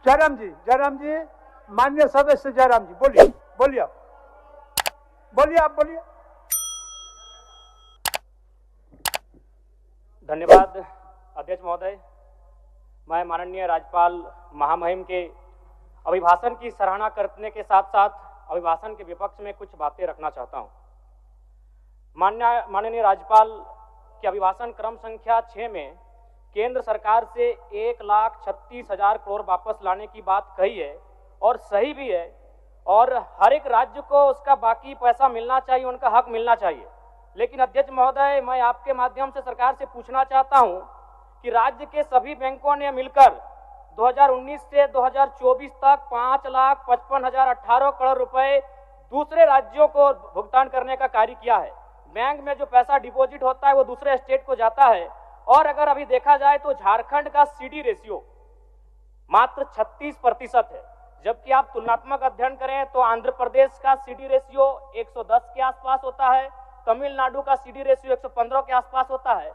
जयराम जी, माननीय सदस्य जयराम जी, बोलिए बोलिए आप बोलिए। धन्यवाद अध्यक्ष महोदय। मैं माननीय राज्यपाल महामहिम के अभिभाषण की सराहना करने के साथ साथ अभिभाषण के विपक्ष में कुछ बातें रखना चाहता हूं। माननीय राज्यपाल के अभिभाषण क्रम संख्या 6 में केंद्र सरकार से 1,36,000 करोड़ वापस लाने की बात कही है और सही भी है, और हर एक राज्य को उसका बाकी पैसा मिलना चाहिए, उनका हक मिलना चाहिए। लेकिन अध्यक्ष महोदय, मैं आपके माध्यम से सरकार से पूछना चाहता हूं कि राज्य के सभी बैंकों ने मिलकर 2019 से 2024 तक 5,55,018 करोड़ रुपए दूसरे राज्यों को भुगतान करने का कार्य किया है। बैंक में जो पैसा डिपॉजिट होता है वो दूसरे स्टेट को जाता है, और अगर अभी देखा जाए तो झारखंड का सीडी रेशियो मात्र 36% है, जबकि आप तुलनात्मक अध्ययन करें तो आंध्र प्रदेश का सीडी रेशियो 110 के आसपास होता है, तमिलनाडु का सीडी रेशियो 115 के आसपास होता है।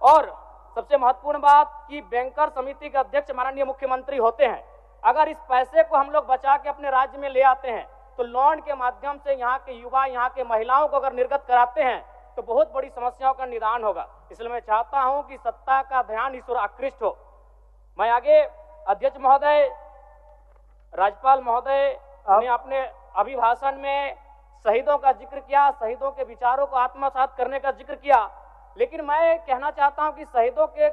और सबसे महत्वपूर्ण बात कि बैंकर समिति के अध्यक्ष माननीय मुख्यमंत्री होते हैं। अगर इस पैसे को हम लोग बचा के अपने राज्य में ले आते हैं तो लोन के माध्यम से यहाँ के युवा, यहाँ के महिलाओं को अगर निर्गत कराते हैं तो बहुत बड़ी समस्याओं का निदान होगा। इसलिए मैं चाहता हूं कि सत्ता का ध्यान इस ओर आकृष्ट हो। मैं आगे अध्यक्ष महोदय, राज्यपाल महोदय ने अपने अभिभाषण में शहीदों का जिक्र किया, शहीदों के विचारों को आत्मसात करने का जिक्र किया, लेकिन मैं कहना चाहता हूं कि शहीदों के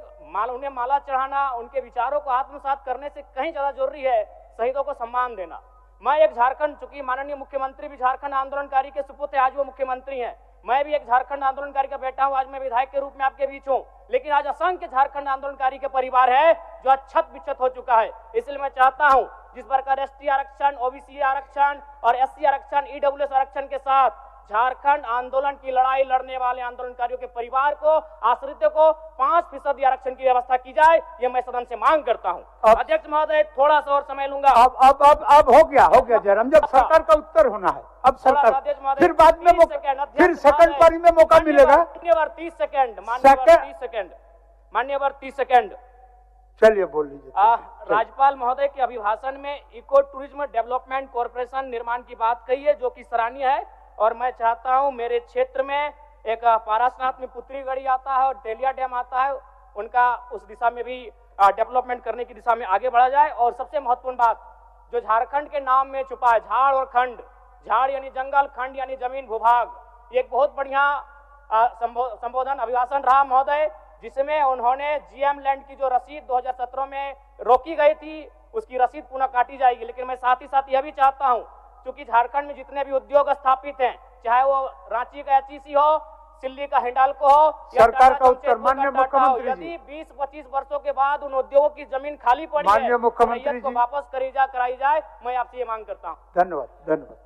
उन्हें माला चढ़ाना, उनके विचारों को आत्मसात करने से कहीं ज्यादा जरूरी है शहीदों को सम्मान देना। मैं एक झारखंड, चूंकि माननीय मुख्यमंत्री भी झारखंड आंदोलनकारी के सुपुत्र आज वो मुख्यमंत्री हैं, मैं भी एक झारखंड आंदोलनकारी का बेटा हूं, आज मैं विधायक के रूप में आपके बीच हूं, लेकिन आज असंख्य झारखंड आंदोलनकारी के परिवार है जो आज छत बिछत हो चुका है। इसलिए मैं चाहता हूं जिस प्रकार एसटी आरक्षण, ओबीसी आरक्षण और एससी आरक्षण, ईडब्ल्यूएस आरक्षण के साथ झारखंड आंदोलन की लड़ाई लड़ने वाले आंदोलनकारियों के परिवार को, आश्रितों को 5% आरक्षण की व्यवस्था की जाए, ये मैं सदन से मांग करता हूं। अध्यक्ष महोदय, थोड़ा सा और समय लूंगा। अब हो गया जयराम, जब सरकार का उत्तर होना है, अब सरकार फिर बाद में फिर सेकंड पारी में मौका मिलेगा। मान्यवर 30 सेकंड चलिए बोल लीजिए। राज्यपाल महोदय के अभिभाषण में इको टूरिज्म डेवलपमेंट कॉर्पोरेशन निर्माण की बात कही है, जो कि सराहनीय है, और मैं चाहता हूं मेरे क्षेत्र में एक पारासनाथ में पुत्री गढ़ी आता है और तेलिया डैम आता है, उनका उस दिशा में भी डेवलपमेंट करने की दिशा में आगे बढ़ा जाए। और सबसे महत्वपूर्ण बात जो झारखंड के नाम में छुपा है, झाड़ और खंड, झाड़ यानी जंगल, खंड यानी जमीन भूभाग, ये एक बहुत बढ़िया संबोधन अभिभाषण रहा महोदय, जिसमें उन्होंने जीएम लैंड की जो रसीद 2017 में रोकी गई थी उसकी रसीद पुनः काटी जाएगी। लेकिन मैं साथ ही साथ यह भी चाहता हूं, क्योंकि झारखंड में जितने भी उद्योग स्थापित हैं, चाहे वो रांची का एचईसी हो, सिल्ली का हिंडाल्को हो, सरकार का उत्तर माननीय मुख्यमंत्री, यदि 20-25 वर्षों के बाद उन उद्योगों की जमीन खाली पड़ी है, माननीय मुख्यमंत्री को वापस कराई जाए, मैं आपसे ये मांग करता हूँ। धन्यवाद।